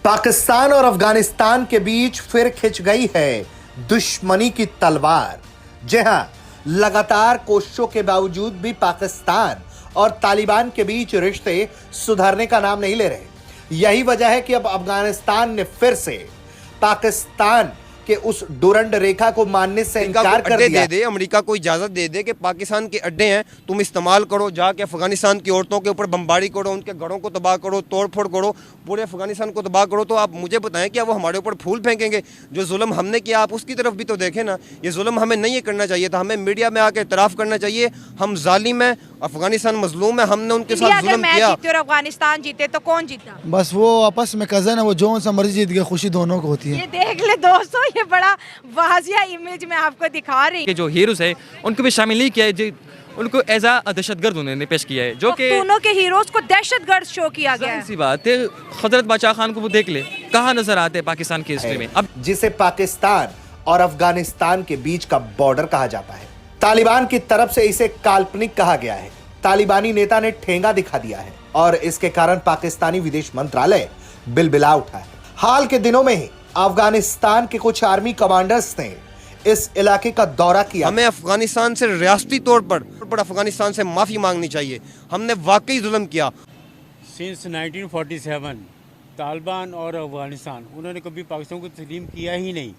पाकिस्तान और अफगानिस्तान के बीच फिर खिंच गई है दुश्मनी की तलवार। जी हां, लगातार कोशिशों के बावजूद भी पाकिस्तान और तालिबान के बीच रिश्ते सुधरने का नाम नहीं ले रहे। यही वजह है कि अब अफगानिस्तान ने फिर से पाकिस्तान कि उस डुरंड रेखा को मानने से इनकार कर दिया। दे दे अमेरिका को इजाजत दे दे कि पाकिस्तान के अड्डे हैं, तुम इस्तेमाल करो, जाके अफगानिस्तान की औरतों के ऊपर बमबारी करो, उनके घरों को तबाह करो, तोड़फोड़ करो, पूरे अफगानिस्तान को तबाह करो। तो आप मुझे बताएं क्या वो हमारे ऊपर फूल फेंकेंगे? जो जुल्म हमने किया आप उसकी तरफ भी तो देखें ना। ये जुल्म हमें नहीं करना चाहिए था, हमें मीडिया में आके इतराफ़ करना चाहिए हम जालिम हैं, अफगानिस्तान मजलूम है, हमने उनके साथ जुल्म किया। और अफगानिस्तान जीते तो कौन जीता? बस वो आपस में कजन है, वो जो सा मर्जी जीत गया, खुशी दोनों को होती है। ये देख ले दोस्तों, ये बड़ा वाजिया इमेज में आपको दिखा रही कि जो हीरोज है उनको भी शामिल नहीं किया है, उनको एज आ दहशतगर्द उन्होंने पेश किया है, जो कि दोनों के हीरोज को दहशतगर्द शो किया गया है। सी बात है। हजरत बादशाह खान को वो देख ले, कहाँ नजर आते हैं पाकिस्तान की हिस्ट्री में। अब जिसे पाकिस्तान और अफगानिस्तान के बीच का बॉर्डर कहा जाता है, तालिबान की तरफ से इसे काल्पनिक कहा गया है। तालिबानी नेता ने ठेंगा दिखा दिया है और इसके कारण पाकिस्तानी विदेश मंत्रालय बिलबिला उठा है। हाल के दिनों में ही अफगानिस्तान के कुछ आर्मी कमांडर्स ने इस इलाके का दौरा किया। हमें अफगानिस्तान से रियासती तौर पर अफगानिस्तान से माफ़ी मांगनी चाहिए, हमने वाकई जुल्म किया। सिंस 1947 तालिबान और अफगानिस्तान उन्होंने कभी पाकिस्तान को तस्लीम किया ही नहीं।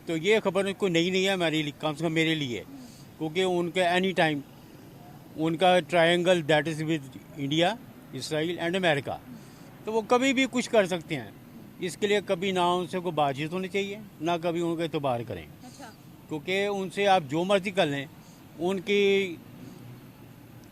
तो ये खबर कोई नई नहीं है हमारे लिए, कम से कम मेरे लिए, क्योंकि उनके एनी टाइम उनका triangle that is with India, Israel and America, तो वो कभी भी कुछ कर सकते हैं। इसके लिए कभी ना उनसे कोई बातचीत होनी चाहिए, ना कभी उनका एतबार करें, क्योंकि उनसे आप जो मर्जी कर लें, उनकी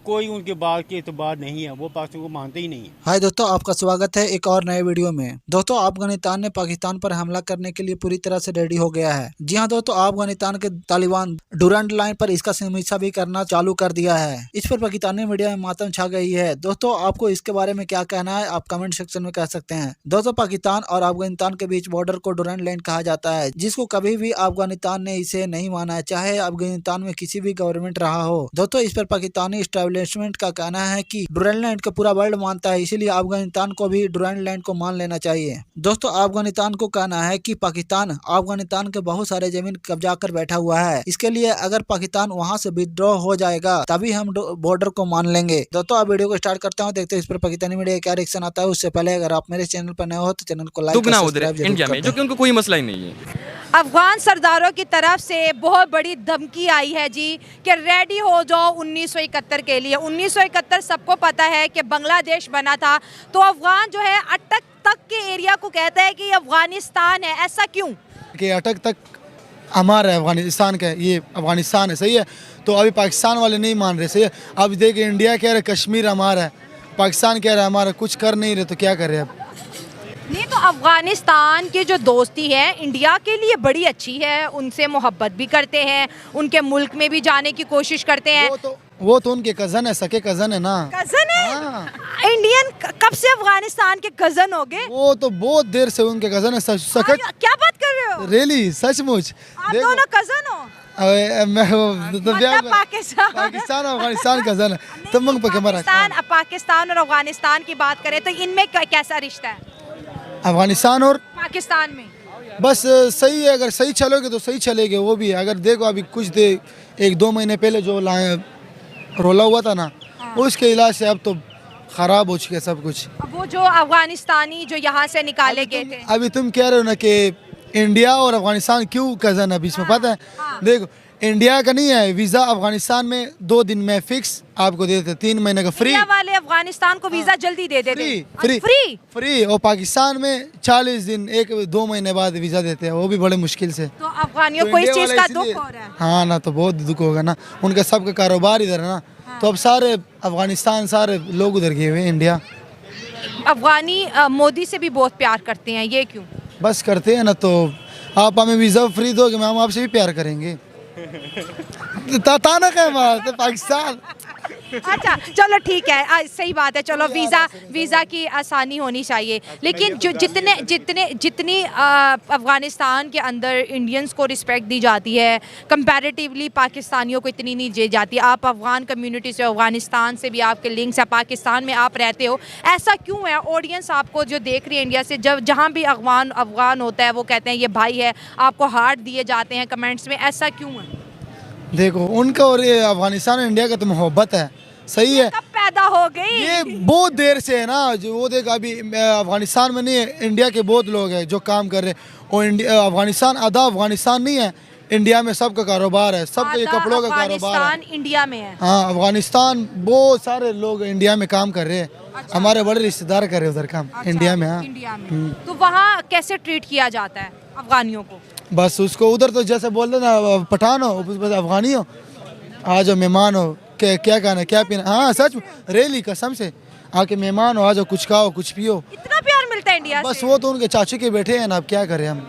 कोई उनके बात के एतबार नहीं है, वो पाकिस्तान को मानते ही नहीं है। हाय दोस्तों, आपका स्वागत है एक और नए वीडियो में। दोस्तों, अफगानिस्तान ने पाकिस्तान पर हमला करने के लिए पूरी तरह से रेडी हो गया है। जी हां दोस्तों, अफगानिस्तान के तालिबान डुरंड लाइन पर इसका समीक्षा भी करना चालू कर दिया है। इस पर पाकिस्तानी मीडिया में मातम छा गई है। दोस्तों, आपको इसके बारे में क्या कहना है, आप कमेंट सेक्शन में कह सकते हैं। दोस्तों, पाकिस्तान और अफगानिस्तान के बीच बॉर्डर को डुरंड लाइन कहा जाता है, जिसको कभी भी अफगानिस्तान ने इसे नहीं माना है, चाहे अफगानिस्तान में किसी भी गवर्नमेंट रहा हो। दोस्तों, इस पर पाकिस्तानी एस्टेब्लिशमेंट का कहना है कि डुरंड लैंड को पूरा वर्ल्ड मानता है, इसीलिए अफगानिस्तान को भी डुरंड लैंड को मान लेना चाहिए। दोस्तों, अफगानिस्तान को कहना है कि पाकिस्तान अफगानिस्तान के बहुत सारे जमीन कब्जा कर बैठा हुआ है, इसके लिए अगर पाकिस्तान वहां से विड्रॉ हो जाएगा तभी हम बॉर्डर को मान लेंगे। दोस्तों, आप वीडियो को स्टार्ट करते हैं, देखते हैं इस पर पाकिस्तानी मीडिया क्या रिएक्शन आता है। उससे पहले अगर आप मेरे चैनल पर नए हो तो चैनल को लाइक और सब्सक्राइब इंडिया में, जो कि उनको कोई मसला ही नहीं है। अफगान सरदारों की तरफ से बहुत बड़ी धमकी आई है जी कि रेडी हो जाओ 1971 के लिए। 1971 सबको पता है कि बांग्लादेश बना था, तो अफगान जो है अटक तक के एरिया को कहता है कि ये अफगानिस्तान है। ऐसा क्यों कि अटक तक हमारा है, अफगानिस्तान का, ये अफगानिस्तान है, सही है। तो अभी पाकिस्तान वाले नहीं मान रहे, सही है। अब देखिए, इंडिया कह रहे कश्मीर हमारा है, पाकिस्तान कह रहा है हमारा, कुछ कर नहीं रहे, तो क्या कर रहे अब? नहीं, तो अफगानिस्तान की जो दोस्ती है इंडिया के लिए बड़ी अच्छी है, उनसे मोहब्बत भी करते हैं, उनके मुल्क में भी जाने की कोशिश करते हैं। वो तो उनके कजन है, सके कजन है ना। कजन है? हाँ। इंडियन कब से अफगानिस्तान के कजन हो गए? वो तो बहुत देर से उनके कजन है। क्या बात कर रहे हो? रियली, सचमुच। आप दोनों कजन हो? पाकिस्तान और अफगानिस्तान कजन है। तो पाकिस्तान और अफगानिस्तान की बात करें तो इनमें कैसा रिश्ता है अफगानिस्तान और पाकिस्तान में? बस सही है, अगर सही चलोगे तो सही चलेगे। वो भी अगर देखो, अभी कुछ 1-2 महीने पहले जो रोला हुआ था ना, उसके इलाज से अब तो खराब हो चुका है सब कुछ। वो जो अफगानिस्तानी जो यहाँ से निकाले गए थे, अभी तुम कह रहे हो ना कि इंडिया और अफगानिस्तान क्यों कजन है बीच में, पता है? देखो, इंडिया का नहीं है वीजा, अफगानिस्तान में 2 दिन में फिक्स आपको दे देते, 3 महीने का फ्री। इंडिया वाले अफगानिस्तान को वीजा जल्दी दे देते, फ्री। और पाकिस्तान में 40 दिन 1-2 महीने बाद वीजा देते हैं, वो भी बड़े मुश्किल से। तो अफगानियों को इस चीज का दुख हो रहा है। हाँ ना, तो बहुत दुख होगा ना, उनका सबका कारोबार इधर है ना। तो अब सारे अफगानिस्तान, सारे लोग उधर गए हुए हैं। इंडिया अफगानी मोदी से भी बहुत प्यार करते हैं, ये क्यों? बस करते हैं ना, तो आप हमें वीजा फ्री दोगे, हम आपसे भी प्यार करेंगे। ताना का तो पाकिस्तान अच्छा चलो ठीक है, सही बात है। चलो वीज़ा की आसानी होनी चाहिए, लेकिन जो जितनी अफ़गानिस्तान के अंदर इंडियंस को रिस्पेक्ट दी जाती है, कंपैरेटिवली पाकिस्तानियों को इतनी नहीं दी जाती। आप अफ़गान कम्युनिटी से, अफ़गानिस्तान से भी आपके लिंक्स है, पाकिस्तान में आप रहते हो, ऐसा क्यों है? ऑडियंस आपको जो देख रही है इंडिया से, जब जहाँ भी अफ़गान होता है वो कहते हैं ये भाई है, आपको हार्ट दिए जाते हैं कमेंट्स में, ऐसा क्यों है? देखो, उनका और ये अफगानिस्तान और इंडिया का तो मोहब्बत है, सही है। कब पैदा हो गई? ये बहुत देर से है ना, जो वो देखा अभी अफगानिस्तान में नहीं है, इंडिया के बहुत लोग हैं जो काम कर रहे हैं। और इंडिया अफगानिस्तान आधा अफगानिस्तान नहीं है, इंडिया में सबका कारोबार है, सबका ये कपड़ों का कारोबार है। इंडिया में है। हाँ, अफगानिस्तान बहुत सारे लोग इंडिया में काम कर रहे हैं। अच्छा। हमारे बड़े रिश्तेदार कर रहे हैं उधर काम। अच्छा, इंडिया में। हाँ, इंडिया में। तो वहाँ कैसे ट्रीट किया जाता है अफगानियों को? बस उसको उधर तो जैसे बोल रहे ना, पठान हो बस अफगानी हो, आ जाओ मेहमान हो, क्या खाना क्या पीना। हाँ सच में, रेली कसम से, आके मेहमान हो, आ जाओ, कुछ खाओ कुछ पियो। इतना प्यार मिलता है इंडिया बस से? वो तो उनके चाचू के बैठे हैं ना, अब क्या करें हम।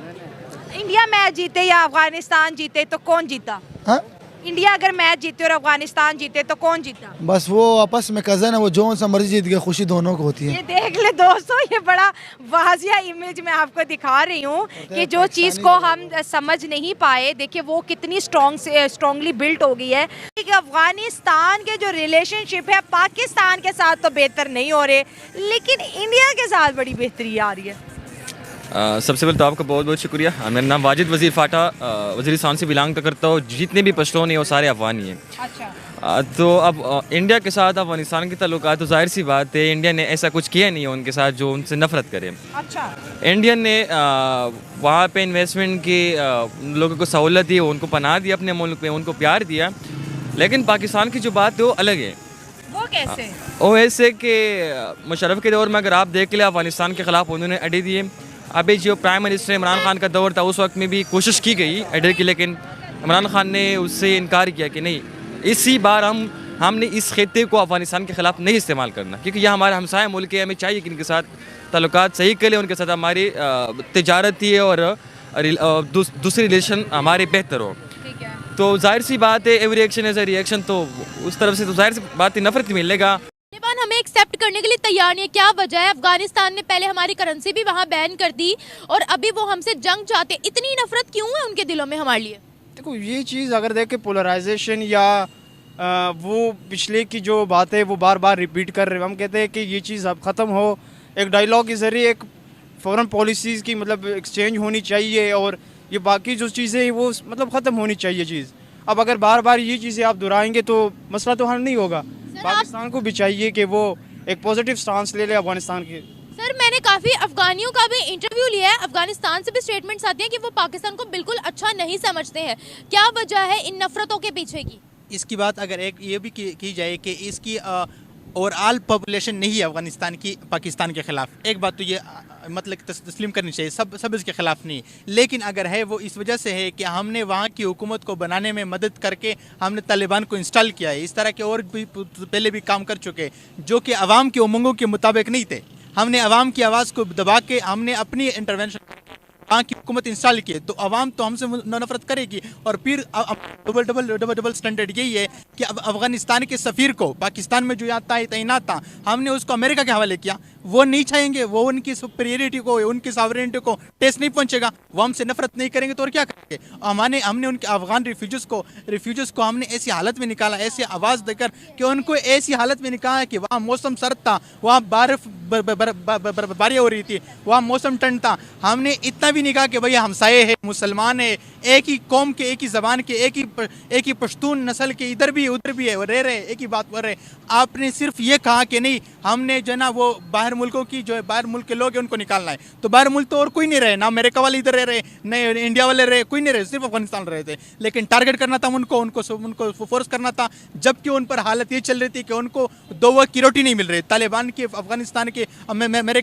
इंडिया मैच जीते या अफगानिस्तान जीते तो कौन जीता? हाँ, इंडिया अगर मैच जीते और अफगानिस्तान जीते तो कौन जीता? बस वो आपस में कजन है, वो जो सा मर्जी जीत गया, खुशी दोनों को होती है। ये देख ले दोस्तों, ये बड़ा वाजिया इमेज मैं आपको दिखा रही हूँ कि जो चीज़ को हम समझ नहीं पाए, देखिए वो कितनी स्ट्रॉन्गली बिल्ट हो गई है। कि अफगानिस्तान के जो रिलेशनशिप है पाकिस्तान के साथ तो बेहतर नहीं हो रहे, लेकिन इंडिया के साथ बड़ी बेहतरी आ रही है। सबसे पहले तो आपका बहुत बहुत शुक्रिया। मेरा नाम वाजिद वज़ीर फ़ाटा, वज़ीरिस्तान से बिलोंग करता हूँ। जितने भी पश्तून हैं वो सारे अफ़गानी हैं। अच्छा। तो अब इंडिया के साथ अफ़गानिस्तान के ताल्लुकात, तो ज़ाहिर सी बात है इंडिया ने ऐसा कुछ किया नहीं है उनके साथ जो उनसे नफ़रत करे। अच्छा। इंडियन ने वहाँ पे इन्वेस्टमेंट की लोगों को सहूलत दी, उनको पनाह दी अपने मुल्क में, उनको प्यार दिया। लेकिन पाकिस्तान की जो बात है वो अलग है। वो कैसे? वो ऐसे कि मुशर्रफ के दौर में अगर आप देख लें, अफ़गानिस्तान के ख़िलाफ़ उन्होंने अड्डे दिए। अभी जो प्राइम मिनिस्टर इमरान खान का दौर था उस वक्त में भी कोशिश की गई अड्डे की, लेकिन इमरान खान ने उससे इनकार किया कि नहीं, इसी बार हमने इस खित्ते को अफ़गानिस्तान के ख़िलाफ़ नहीं इस्तेमाल करना, क्योंकि यह हमारा हमसाया मुल्क है। हमें चाहिए कि इनके साथ ताल्लुकात सही कर ले, उनके साथ हमारी तिजारती और दूसरी रिलेशन हमारे बेहतर हो। तो जाहिर सी बात है, every action has a reaction, तो उस तरफ से तो जाहिर सी बात है नफरत मिलेगा। तालिबान हमें एक्सेप्ट करने के लिए तैयार नहीं है, क्या वजह है? अफगानिस्तान ने पहले हमारी करेंसी भी वहाँ बैन कर दी और अभी वो हमसे जंग चाहते, इतनी नफरत क्यों है उनके दिलों में हमारे लिए? देखो, ये चीज़ अगर देखें, पोलराइजेशन या वो पिछले की जो बात है वो बार बार रिपीट कर रहे हैं। हम कहते हैं कि ये चीज़ अब ख़त्म हो, एक डायलॉग के ज़रिए एक फॉरेन पॉलिसीज़ की मतलब एक्सचेंज होनी चाहिए, और ये बाकी जो चीज़ें हैं वो मतलब ख़त्म होनी चाहिए चीज़। अब अगर बार बार ये चीज़ें आप दोहराएंगे तो मसला तो हल नहीं होगा। पाकिस्तान को भी चाहिए कि वो एक पॉजिटिव स्टांस ले ले अफगानिस्तान के। सर, मैंने काफ़ी अफगानियों का भी इंटरव्यू लिया है, अफगानिस्तान से भी स्टेटमेंट्स आती हैं कि वो पाकिस्तान को बिल्कुल अच्छा नहीं समझते हैं। क्या वजह है इन नफरतों के पीछे की? इसकी बात अगर एक ये भी की जाए कि इसकी ओवरऑल पॉपुलेशन नहीं है अफगानिस्तान की पाकिस्तान के ख़िलाफ़, एक बात तो ये मतलब तस्लीम करनी चाहिए, सब इसके ख़िलाफ़ नहीं, लेकिन अगर है वो इस वजह से है कि हमने वहाँ की हुकूमत को बनाने में मदद करके हमने तालिबान को इंस्टॉल किया है। इस तरह के और भी पहले भी काम कर चुके जो कि अवाम के उमंगों के मुताबिक नहीं थे। हमने अवाम की आवाज़ को दबा के हमने अपनी इंटरवेंशन वहाँ की हुकूमत इंस्टॉल की है, तो अवाम तो हमसे नफरत करेगी। और फिर डबल स्टैंडर्ड यही है कि अब अफगानिस्तान के सफ़ीर को पाकिस्तान में जो यहाँ तैनात था, हमने उसको अमेरिका के हवाले किया। वो नहीं चाहेंगे, वो उनकी सुपीरियरिटी को, उनकी सॉवरेनिटी को टेस्ट नहीं पहुँचेगा, वो हमसे नफरत नहीं करेंगे तो और क्या करेंगे। हमने उनके अफगान रिफ्यूजर्स को हमने ऐसी हालत में निकाला, ऐसी आवाज़ देकर कि उनको ऐसी हालत में निकाला कि वहाँ मौसम सर्द था, वहाँ बर्फबारी हो रही थी, वहाँ मौसम ठंड था। हमने इतना भी नहीं कहा कि भैया हमसाए है, मुसलमान है, एक ही कौम के, एक ही ज़बान के, एक ही पश्तून नस्ल के, इधर भी उधर भी है, वो रह रहे, एक ही बात कर रहे। आपने सिर्फ ये कहा कि नहीं, हमने जो ना वो बाहर मुल्कों की जो बाहर मुल्क के लोग हैं उनको निकालना है, तो बाहर मुल्क तो और कोई नहीं रहे, ना अमेरिका वाले इधर रह रहे, न इंडिया वाले रहे, कोई नहीं रहे, सिर्फ अफगानिस्तान रहे थे। लेकिन टारगेट करना था उनको फोर्स करना था, जबकि उन पर हालत ये चल रही थी कि उनको 2 वक्त की रोटी नहीं मिल रही। तालिबान की अफगानिस्तान के अमेरिका